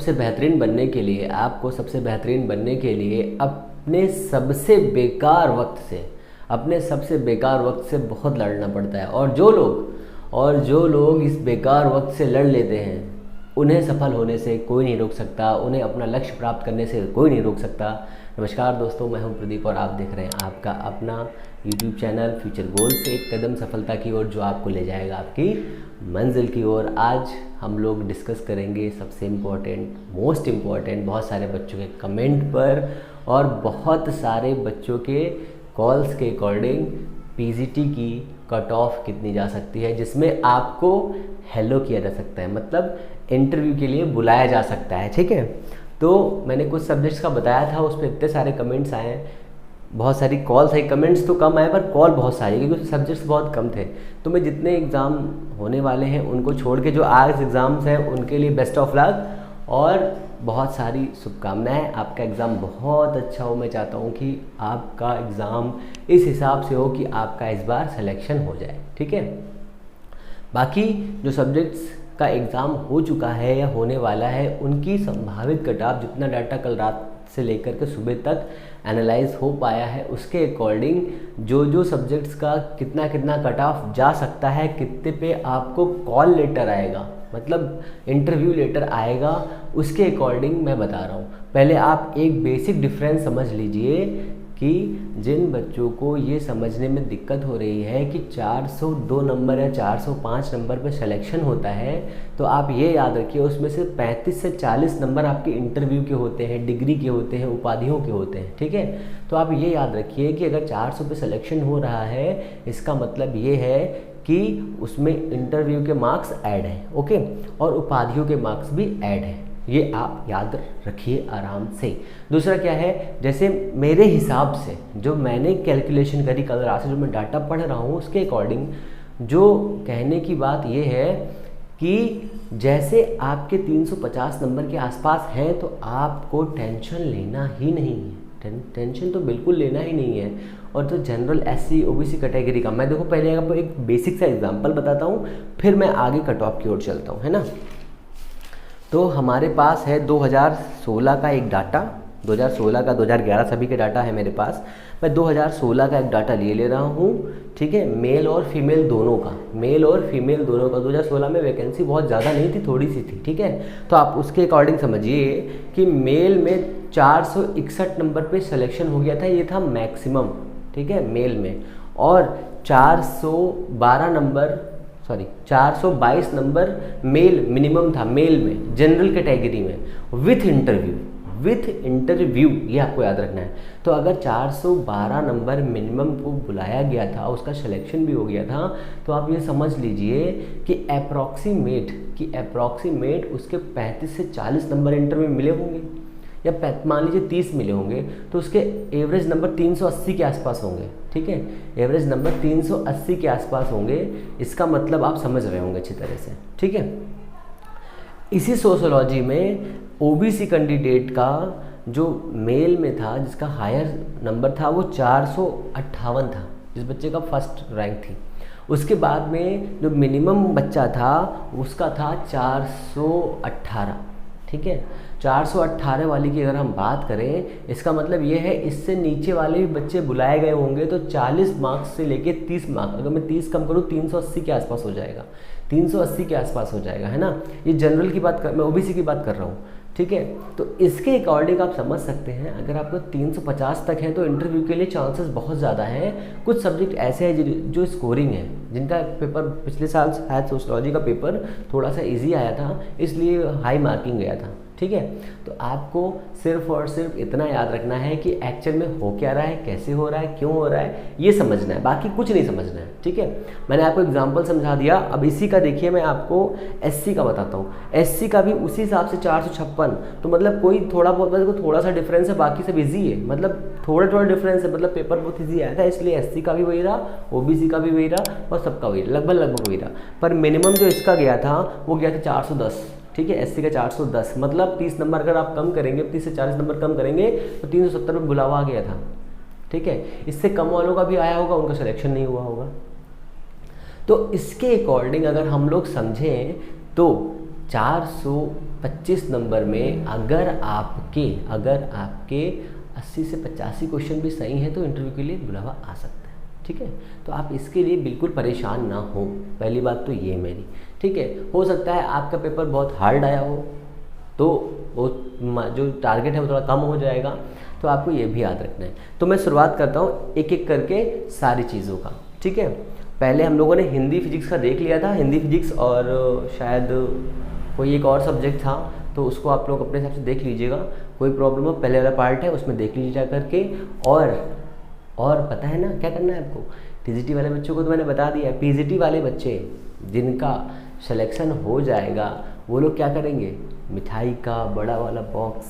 सबसे बेहतरीन बनने के लिए अपने सबसे बेकार वक्त से बहुत लड़ना पड़ता है। और जो लोग इस बेकार वक्त से लड़ लेते हैं उन्हें सफल होने से कोई नहीं रोक सकता, उन्हें अपना लक्ष्य प्राप्त करने से कोई नहीं रोक सकता। नमस्कार दोस्तों, मैं हूं प्रदीप और आप देख रहे हैं आपका अपना YouTube चैनल फ्यूचर गोल से एक कदम सफलता की ओर, जो आपको ले जाएगा आपकी मंजिल की ओर। आज हम लोग डिस्कस करेंगे सबसे मोस्ट इम्पॉर्टेंट बहुत सारे बच्चों के कमेंट पर और बहुत सारे बच्चों के कॉल्स के अकॉर्डिंग पीजीटी की कट ऑफ कितनी जा सकती है, जिसमें आपको हेलो किया जा सकता है, मतलब इंटरव्यू के लिए बुलाया जा सकता है। ठीक है, तो मैंने कुछ सब्जेक्ट्स का बताया था, उस पर इतने सारे कमेंट्स आए हैं, बहुत सारी कॉल्स आई, कमेंट्स तो कम आए पर कॉल बहुत सारी, क्योंकि सब्जेक्ट्स बहुत कम थे। तो मैं जितने एग्ज़ाम होने वाले हैं उनको छोड़ के जो आज एग्ज़ाम्स हैं उनके लिए बेस्ट ऑफ लक और बहुत सारी शुभकामनाएं। आपका एग्ज़ाम बहुत अच्छा हो। मैं चाहता हूं कि आपका एग्ज़ाम इस हिसाब से हो कि आपका इस बार सिलेक्शन हो जाए। ठीक है, बाकी जो सब्जेक्ट्स का एग्ज़ाम हो चुका है या होने वाला है उनकी संभावित कट ऑफ, जितना डाटा कल रात से लेकर के सुबह तक एनालाइज हो पाया है, उसके अकॉर्डिंग जो सब्जेक्ट्स का कितना कट ऑफ जा सकता है, कितने पे आपको कॉल लेटर आएगा, मतलब इंटरव्यू लेटर आएगा, उसके अकॉर्डिंग मैं बता रहा हूँ। पहले आप एक बेसिक डिफरेंस समझ लीजिए कि जिन बच्चों को ये समझने में दिक्कत हो रही है कि 402 नंबर या 405 नंबर पे सिलेक्शन होता है, तो आप ये याद रखिए उसमें से 35 से 40 नंबर आपके इंटरव्यू के होते हैं, डिग्री के होते हैं, उपाधियों के होते हैं। ठीक है, तो आप ये याद रखिए कि अगर 400 पे सिलेक्शन हो रहा है, इसका मतलब ये है कि उसमें इंटरव्यू के मार्क्स ऐड हैं, ओके, और उपाधियों के मार्क्स भी ऐड हैं। ये आप याद रखिए आराम से। दूसरा क्या है, जैसे मेरे हिसाब से जो मैंने कैलकुलेशन करी कल रात से, जो मैं डाटा पढ़ रहा हूँ उसके अकॉर्डिंग जो कहने की बात ये है कि जैसे आपके 350 नंबर के आसपास हैं तो आपको टेंशन लेना ही नहीं है, टेंशन तो बिल्कुल लेना ही नहीं है। और तो जनरल SC OBC कैटेगरी का मैं देखो पहले आपको एक बेसिक सा एग्जांपल बताता हूँ, फिर मैं आगे कट ऑफ की ओर चलता हूँ, है ना। तो हमारे पास है 2016 का एक डाटा, 2016 का 2011 सभी के डाटा है मेरे पास। मैं 2016 का एक डाटा ले रहा हूँ, ठीक है, मेल और फीमेल दोनों का 2016 में वैकेंसी बहुत ज़्यादा नहीं थी, थोड़ी सी थी। ठीक है, तो आप उसके अकॉर्डिंग समझिए कि मेल में 461 नंबर पे सिलेक्शन हो गया था, ये था मैक्सिमम। ठीक है, मेल में, और 422 नंबर मेल मिनिमम था, मेल में जनरल कैटेगरी में विथ इंटरव्यू, ये आपको याद रखना है। तो अगर 412 नंबर मिनिमम को बुलाया गया था, उसका सिलेक्शन भी हो गया था, तो आप ये समझ लीजिए कि अप्रॉक्सीमेट उसके 35 से 40 नंबर इंटरव्यू मिले होंगे, या मान लीजिए 30 मिले होंगे, तो उसके एवरेज नंबर 380 के आसपास होंगे। ठीक है, एवरेज नंबर 380 के आसपास होंगे, इसका मतलब आप समझ रहे होंगे अच्छी तरह से। ठीक है, इसी सोशियोलॉजी में OBC कैंडिडेट का जो मेल में था, जिसका हायर नंबर था वो 458 था, जिस बच्चे का फर्स्ट रैंक थी। उसके बाद में जो मिनिमम बच्चा था उसका था 418। ठीक है, 418 वाली की अगर हम बात करें, इसका मतलब ये है इससे नीचे वाले भी बच्चे बुलाए गए होंगे, तो 40 मार्क्स से लेके 30 मार्क्स, अगर मैं 30 कम करूँ 380 के आसपास हो जाएगा, 380 के आसपास हो जाएगा, है ना। ये जनरल की बात मैं OBC की बात कर रहा हूँ। ठीक है, तो इसके अकॉर्डिंग आप समझ सकते हैं अगर आपको 350 तक है तो इंटरव्यू के लिए चांसेस बहुत ज़्यादा हैं। कुछ सब्जेक्ट ऐसे हैं जो स्कोरिंग है, जिनका पेपर पिछले साल शायद सोशियोलॉजी का पेपर थोड़ा सा इजी आया था, इसलिए हाई मार्किंग गया था। ठीक है, तो आपको सिर्फ और सिर्फ इतना याद रखना है कि एक्चुअल में हो क्या रहा है, कैसे हो रहा है, क्यों हो रहा है, ये समझना है, बाकी कुछ नहीं समझना है। ठीक है, मैंने आपको एग्जांपल समझा दिया। अब इसी का देखिए मैं आपको SC का बताता हूँ। SC का भी उसी हिसाब से 456, तो मतलब कोई थोड़ा बहुत थोड़ा सा डिफरेंस है, बाकी सब ईजी है, मतलब थोड़ा डिफरेंस है, मतलब पेपर बहुत ईजी आया था, इसलिए SC का भी वही रहा, OBC का भी वही रहा और सबका वही लगभग वही रहा। पर मिनिमम जो इसका गया था वो गया था 410। ठीक है, SC का 410, मतलब 30 नंबर अगर आप कम करेंगे, 30 से 40 नंबर कम करेंगे तो 370 में बुलावा आ गया था। ठीक है, इससे कम वालों का भी आया होगा, उनका सिलेक्शन नहीं हुआ होगा। तो इसके अकॉर्डिंग अगर हम लोग समझें तो 25 नंबर में अगर आपके 80 से 85 क्वेश्चन भी सही हैं तो इंटरव्यू के लिए बुलावा आ सकता है, ठीक है। तो आप इसके लिए बिल्कुल परेशान ना हो, पहली बात तो ये मेरी, ठीक है। हो सकता है आपका पेपर बहुत हार्ड आया हो तो वो जो टारगेट है वो थोड़ा कम हो जाएगा, तो आपको ये भी याद रखना है। तो मैं शुरुआत करता हूँ एक एक करके सारी चीज़ों का, ठीक है। पहले हम लोगों ने हिंदी फिजिक्स का देख लिया था, हिंदी फिजिक्स और शायद कोई एक और सब्जेक्ट था, तो उसको आप लोग अपने हिसाब से देख लीजिएगा, कोई प्रॉब्लम हो, पहले वाला पार्ट है उसमें देख लीजिए जा करके। और पता है ना क्या करना है आपको, टीजीटी वाले बच्चों को तो मैंने बता दिया है, पीजीटी वाले बच्चे जिनका सिलेक्शन हो जाएगा वो लोग क्या करेंगे, मिठाई का बड़ा वाला बॉक्स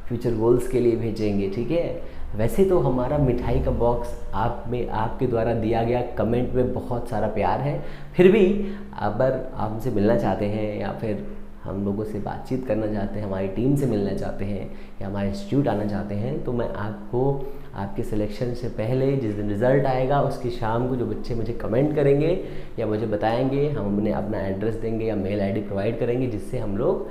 फ्यूचर गोल्स के लिए भेजेंगे, ठीक है। वैसे तो हमारा मिठाई का बॉक्स आप में आपके द्वारा दिया गया कमेंट में बहुत सारा प्यार है, फिर भी अगर आप हमसे मिलना चाहते हैं या फिर हम लोगों से बातचीत करना चाहते हैं, हमारी टीम से मिलना चाहते हैं या हमारे इंस्टीट्यूट आना चाहते हैं, तो मैं आपको आपके सिलेक्शन से पहले जिस दिन रिज़ल्ट आएगा उसकी शाम को जो बच्चे मुझे कमेंट करेंगे या मुझे बताएंगे, हम उन्हें अपना एड्रेस देंगे या मेल आईडी प्रोवाइड करेंगे जिससे हम लोग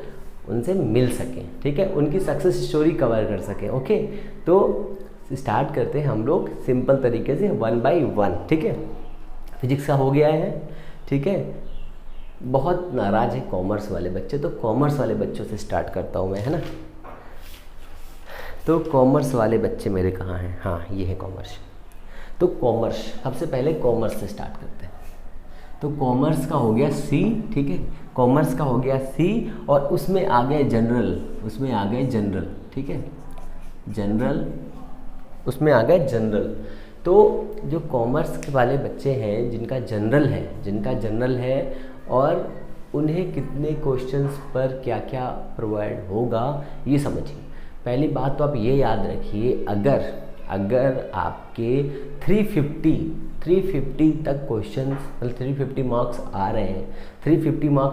उनसे मिल सकें, ठीक है, उनकी सक्सेस स्टोरी कवर कर सकें। ओके, तो स्टार्ट करते हैं हम लोग सिंपल तरीके से 1 by 1, ठीक है। फिजिक्स का हो गया है, ठीक है। बहुत नाराज़ है कॉमर्स वाले बच्चे, तो कॉमर्स वाले बच्चों से स्टार्ट करता हूँ मैं, है ना। तो कॉमर्स वाले बच्चे मेरे कहाँ हैं, हाँ ये है कॉमर्स। तो कॉमर्स सबसे पहले कॉमर्स से स्टार्ट करते हैं। तो कॉमर्स का हो गया सी, ठीक है, कॉमर्स का हो गया सी और उसमें आ गए जनरल, ठीक है, जनरल, उसमें आ गए जनरल। तो जो कॉमर्स वाले बच्चे हैं जिनका जनरल है और उन्हें कितने क्वेश्चंस पर क्या क्या प्रोवाइड होगा ये समझिए। पहली बात तो आप ये याद रखिए, अगर आपके 350 तक क्वेश्चंस मतलब 350 मार्क्स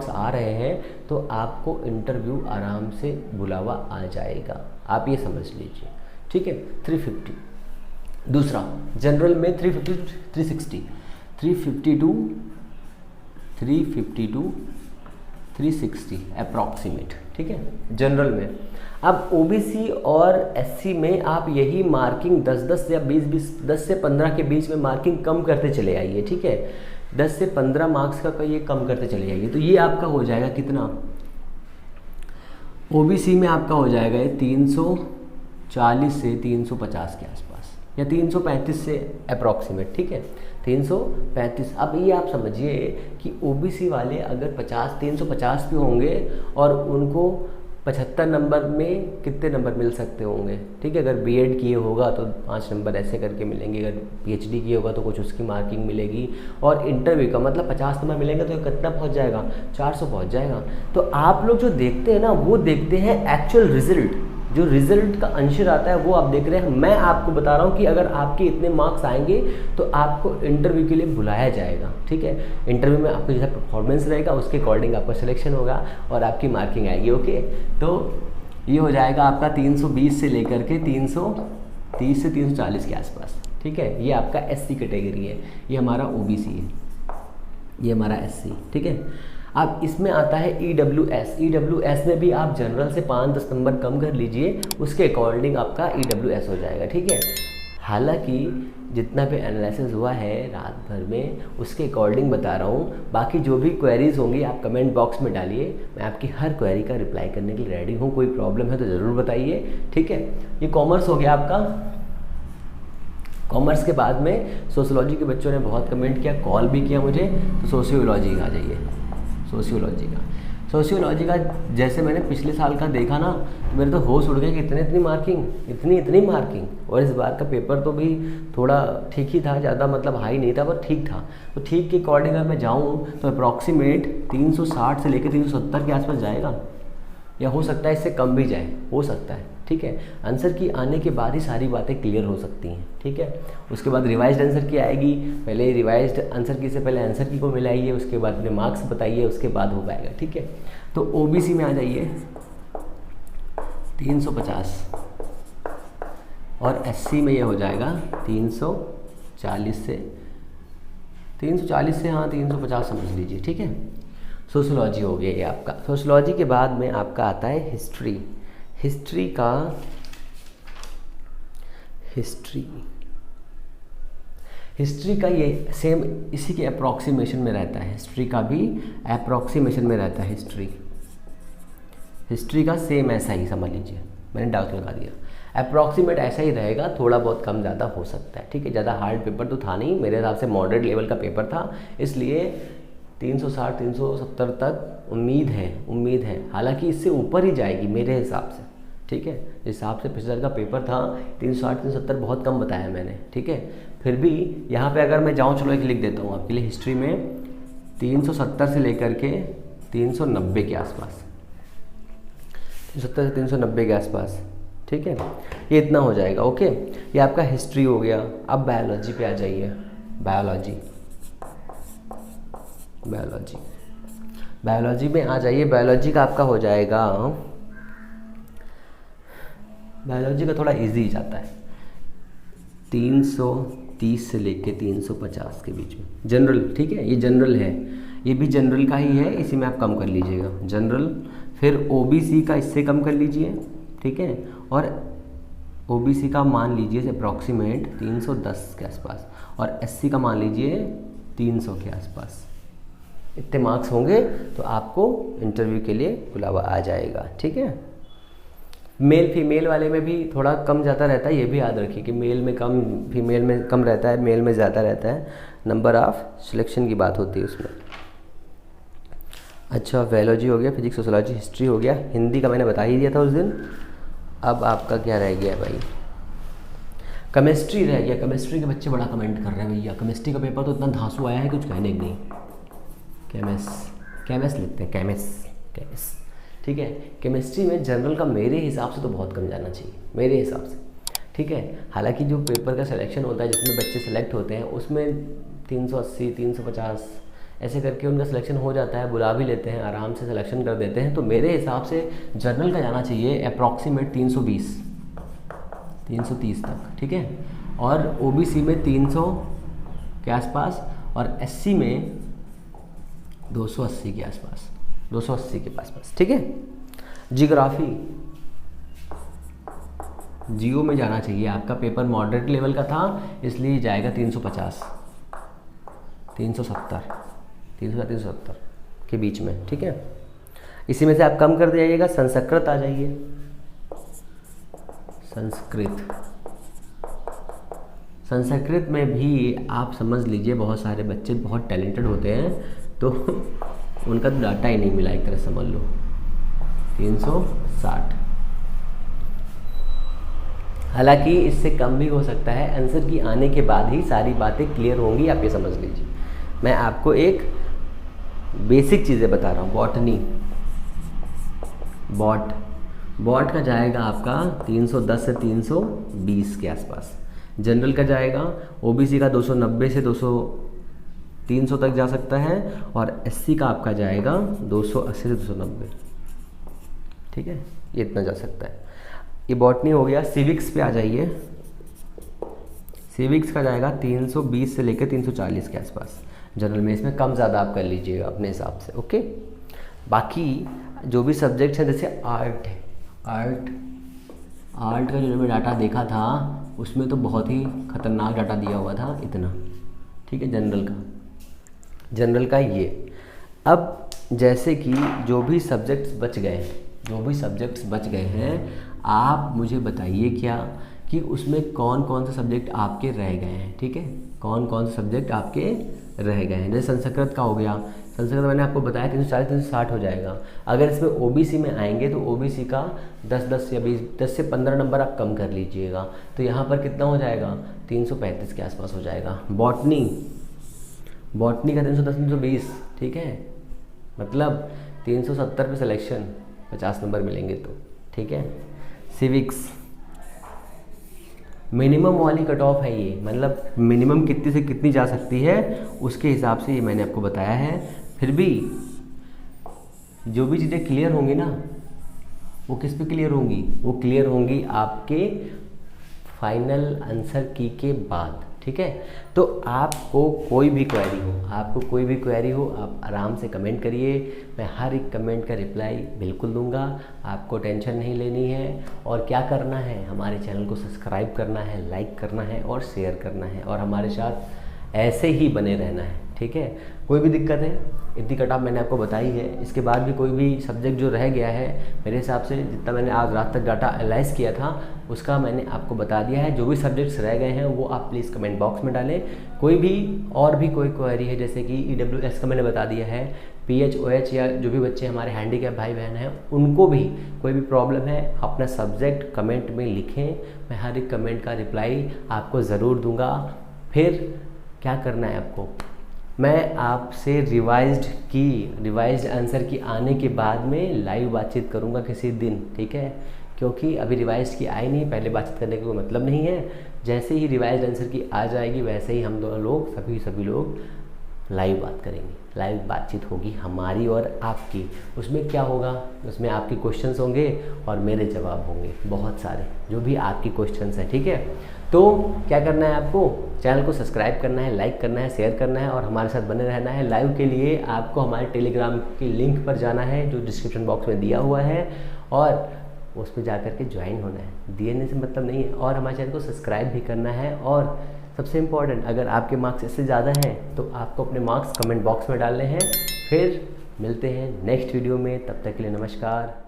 आ रहे हैं तो आपको इंटरव्यू आराम से बुलावा आ जाएगा, आप ये समझ लीजिए, ठीक है। 350। दूसरा जनरल में 350 360, 360 अप्रॉक्सीमेट, ठीक है, जनरल में। अब ओबीसी और एससी में आप यही मार्किंग 10 या 20 10 से 15 के बीच में मार्किंग कम करते चले आइए, ठीक है। 10 से 15 मार्क्स का ये कम करते चले आइए, तो ये आपका हो जाएगा कितना, ओबीसी में आपका हो जाएगा ये 340 से 350 के आसपास या 335 से अप्रॉक्सीमेट, ठीक है, 335। अब ये आप समझिए कि ओबीसी वाले अगर 350 पे होंगे और उनको 75 नंबर में कितने नंबर मिल सकते होंगे, ठीक है। अगर बीएड किए होगा तो 5 नंबर ऐसे करके मिलेंगे, अगर पीएचडी किए होगा तो कुछ उसकी मार्किंग मिलेगी, और इंटरव्यू का मतलब 50 नंबर मिलेंगे तो कितना पहुंच जाएगा, 400 पहुंच जाएगा। तो आप लोग जो देखते हैं ना वो देखते हैं एक्चुअल रिजल्ट, जो रिजल्ट का आंसर आता है वो आप देख रहे हैं। मैं आपको बता रहा हूँ कि अगर आपके इतने मार्क्स आएंगे तो आपको इंटरव्यू के लिए बुलाया जाएगा, ठीक है। इंटरव्यू में आपको जैसा परफॉर्मेंस रहेगा उसके अकॉर्डिंग आपका सिलेक्शन होगा और आपकी मार्किंग आएगी, ओके। तो ये हो जाएगा आपका 320 से लेकर के 330 से 340 के आसपास, ठीक है। ये आपका एससी कैटेगरी है, ये हमारा ओबीसी है, ये हमारा एससी, ठीक है। अब इसमें आता है ईडब्ल्यूएस में भी आप जनरल से 5-10 नंबर कम कर लीजिए, उसके अकॉर्डिंग आपका ईडब्ल्यूएस हो जाएगा, ठीक है। हालांकि जितना भी एनालिसिस हुआ है रात भर में उसके अकॉर्डिंग बता रहा हूँ, बाकी जो भी क्वेरीज होंगी आप कमेंट बॉक्स में डालिए, मैं आपकी हर क्वेरी का रिप्लाई करने के लिए रेडी हूँ। कोई प्रॉब्लम है तो ज़रूर बताइए, ठीक है। ये कॉमर्स हो गया आपका। कॉमर्स के बाद में सोशियोलॉजी के बच्चों ने बहुत कमेंट किया, कॉल भी किया मुझे, तो सोशियोलॉजी आ जाइए। सोशियोलॉजी का जैसे मैंने पिछले साल का देखा ना तो मेरे तो होश उड़ गया कि इतनी मार्किंग, और इस बार का पेपर तो भी थोड़ा ठीक ही था, ज़्यादा मतलब हाई नहीं था पर ठीक था। तो ठीक के अकॉर्डिंग अगर मैं जाऊँ तो अप्रॉक्सीमेट 360 से लेकर 370 के आसपास जाएगा, या हो सकता है इससे कम भी जाए, हो सकता है, ठीक है। आंसर की आने के बाद ही सारी बातें क्लियर हो सकती हैं, ठीक है। उसके बाद रिवाइज्ड आंसर की आएगी, पहले रिवाइज्ड आंसर की से पहले आंसर की को मिलाइए, उसके बाद अपने मार्क्स बताइए, उसके बाद हो पाएगा, ठीक है। तो ओबीसी में आ जाइए 350 और एससी में ये हो जाएगा 340 से हाँ 350 समझ लीजिए, ठीक है। सोशोलॉजी हो गया ये आपका। सोशोलॉजी के बाद में आपका आता है हिस्ट्री। हिस्ट्री का ये सेम इसी के अप्रॉक्सीमेशन में रहता है। हिस्ट्री का भी अप्रॉक्सीमेशन में रहता है। हिस्ट्री का सेम ऐसा ही समझ लीजिए, मैंने डाउट लगा दिया। अप्रॉक्सीमेट ऐसा ही रहेगा, थोड़ा बहुत कम ज़्यादा हो सकता है, ठीक है। ज़्यादा हार्ड पेपर तो था नहीं, मेरे हिसाब से मॉडरेट लेवल का पेपर था, इसलिए 360 370 तक उम्मीद है। हालांकि इससे ऊपर ही जाएगी मेरे हिसाब से, ठीक है। जिस हिसाब से पिछले साल का पेपर था 360 370 बहुत कम बताया मैंने, ठीक है। फिर भी यहाँ पे अगर मैं जाऊँ, चलो एक लिख देता हूँ आपके लिए, हिस्ट्री में 370 से लेकर के 390 के आसपास, 370 से 390 के आसपास, ठीक है। ये इतना हो जाएगा, ओके। ये आपका हिस्ट्री हो गया। अब बायोलॉजी पे आ जाइए। बायोलॉजी में आ जाइए। बायोलॉजी का आपका हो जाएगा, बायोलॉजी का थोड़ा इजी जाता है, 330 से लेके 350 के बीच में। जनरल, ठीक है, ये जनरल है, ये भी जनरल का ही है, इसी में आप कम कर लीजिएगा जनरल। फिर ओबीसी का इससे कम कर लीजिए, ठीक है। और ओबीसी का मान लीजिए अप्रॉक्सीमेट 310 के आसपास, और एससी का मान लीजिए 300 के आसपास। इतने मार्क्स होंगे तो आपको इंटरव्यू के लिए बुलावा आ जाएगा, ठीक है। मेल फीमेल वाले में भी थोड़ा कम ज़्यादा रहता है, ये भी याद रखिए कि मेल में कम, फीमेल में कम रहता है, मेल में ज़्यादा रहता है। नंबर ऑफ सिलेक्शन की बात होती है उसमें। अच्छा, बायोलॉजी हो गया, फिजिक्स, सोशोलॉजी, हिस्ट्री हो गया। हिंदी का मैंने बता ही दिया था उस दिन। अब आपका क्या रह गया भाई? केमिस्ट्री रह गया। केमिस्ट्री के बच्चे बड़ा कमेंट कर रहे हैं भैया, केमिस्ट्री का पेपर तो इतना धांसू आया है कुछ कहने की नहीं। केमिस्ट लिखते हैं, केमिस्ट, ठीक है। केमिस्ट्री में जनरल का मेरे हिसाब से तो बहुत कम जाना चाहिए, मेरे हिसाब से, ठीक है। हालांकि जो पेपर का सिलेक्शन होता है, जिसमें बच्चे सेलेक्ट होते हैं, उसमें 380 350 ऐसे करके उनका सिलेक्शन हो जाता है, बुला भी लेते हैं, आराम से सिलेक्शन कर देते हैं। तो मेरे हिसाब से जनरल का जाना चाहिए अप्रॉक्सीमेट 320 330 तक, ठीक है। और ओबीसी में 300 के आसपास, और एससी में 280 के आसपास, 280 के आसपास, ठीक है। जियोग्राफी, जियो में जाना चाहिए। आपका पेपर मॉडरेट लेवल का था, इसलिए जाएगा 350 370 370 के बीच में, ठीक है। इसी में से आप कम कर जाइएगा। संस्कृत आ जाइए। संस्कृत में भी आप समझ लीजिए बहुत सारे बच्चे बहुत टैलेंटेड होते हैं, तो उनका तो डाटा ही नहीं मिला, एक तरह समझ लो। 360, हालांकि इससे कम भी हो सकता है। आंसर की आने के बाद ही सारी बातें क्लियर होंगी, आप ये समझ लीजिए। मैं आपको एक बेसिक चीज़ें बता रहा हूँ। बॉटनी, बॉट का जाएगा आपका 310 से 320 के आसपास। जनरल का जाएगा, ओबीसी का 290 से 300 तक जा सकता है, और एससी का आपका जाएगा 280 से 290, ठीक है। ये इतना जा सकता है। ये बॉटनी हो गया। सिविक्स पे आ जाइए। सिविक्स का जाएगा 320 से लेकर 340 के आसपास जनरल में। इसमें कम ज़्यादा आप कर लीजिएगा अपने हिसाब से, ओके। बाकी जो भी सब्जेक्ट्स हैं, जैसे आर्ट का जो मैंने डाटा देखा था, उसमें तो बहुत ही खतरनाक डाटा दिया हुआ था, इतना, ठीक है। जनरल का ये। अब जैसे कि जो भी सब्जेक्ट्स बच गए हैं, आप मुझे बताइए क्या कि उसमें कौन कौन से सब्जेक्ट आपके रह गए हैं, ठीक है। कौन कौन से सब्जेक्ट आपके रह गए हैं। जैसे संस्कृत का हो गया, संस्कृत मैंने आपको बताया 340 360 हो जाएगा। अगर इसमें ओबीसी में आएंगे तो ओबीसी का 10 या 20 10 से 15 नंबर आप कम कर लीजिएगा, तो यहाँ पर कितना हो जाएगा? 335 के आसपास हो जाएगा। बॉटनी का 310 320, ठीक है। मतलब 370 पे सिलेक्शन, 50 नंबर मिलेंगे तो, ठीक है। सिविक्स मिनिमम वाली कट ऑफ है ये, मतलब मिनिमम कितनी से कितनी जा सकती है उसके हिसाब से ये मैंने आपको बताया है। फिर भी जो भी चीज़ें क्लियर होंगी ना, वो किस पे क्लियर होंगी? वो क्लियर होंगी आपके फाइनल आंसर की के बाद, ठीक है। तो आपको कोई भी क्वेरी हो, आपको कोई भी क्वेरी हो आप आराम से कमेंट करिए, मैं हर एक कमेंट का रिप्लाई बिल्कुल दूंगा। आपको टेंशन नहीं लेनी है। और क्या करना है, हमारे चैनल को सब्सक्राइब करना है, लाइक करना है और शेयर करना है और हमारे साथ ऐसे ही बने रहना है, ठीक है। कोई भी दिक्कत है, इतनी कट ऑफ मैंने आपको बताई है। इसके बाद भी कोई भी सब्जेक्ट जो रह गया है, मेरे हिसाब से जितना मैंने आज रात तक डाटा एनालाइज किया था उसका मैंने आपको बता दिया है। जो भी सब्जेक्ट्स रह गए हैं वो आप प्लीज़ कमेंट बॉक्स में डालें। कोई भी और भी कोई क्वेरी है, जैसे कि EWS का मैंने बता दिया है, PH OH या जो भी बच्चे हमारे हैंडीकैप भाई बहन हैं उनको भी कोई भी प्रॉब्लम है, अपना सब्जेक्ट कमेंट में लिखें, मैं हर एक कमेंट का रिप्लाई आपको ज़रूर दूँगा। फिर क्या करना है आपको, मैं आपसे रिवाइज्ड आंसर की आने के बाद में लाइव बातचीत करूंगा किसी दिन, ठीक है। क्योंकि अभी रिवाइज्ड की आई नहीं, पहले बातचीत करने का कोई मतलब नहीं है। जैसे ही रिवाइज्ड आंसर की आ जाएगी वैसे ही हम दोनों लोग सभी लोग लाइव बात करेंगे, लाइव बातचीत होगी हमारी और आपकी। उसमें क्या होगा, उसमें आपके क्वेश्चंस होंगे और मेरे जवाब होंगे बहुत सारे, जो भी आपकी क्वेश्चंस हैं, ठीक है। तो क्या करना है आपको, चैनल को सब्सक्राइब करना है, लाइक करना है, शेयर करना है और हमारे साथ बने रहना है। लाइव के लिए आपको हमारे टेलीग्राम के लिंक पर जाना है जो डिस्क्रिप्शन बॉक्स में दिया हुआ है और उस पर जा कर के ज्वाइन होना है। DNA से मतलब नहीं है। और हमारे चैनल को सब्सक्राइब भी करना है। और सबसे इम्पॉर्टेंट, अगर आपके मार्क्स इससे ज़्यादा हैं तो आपको अपने मार्क्स कमेंट बॉक्स में डालने हैं। फिर मिलते हैं नेक्स्ट वीडियो में, तब तक के लिए नमस्कार।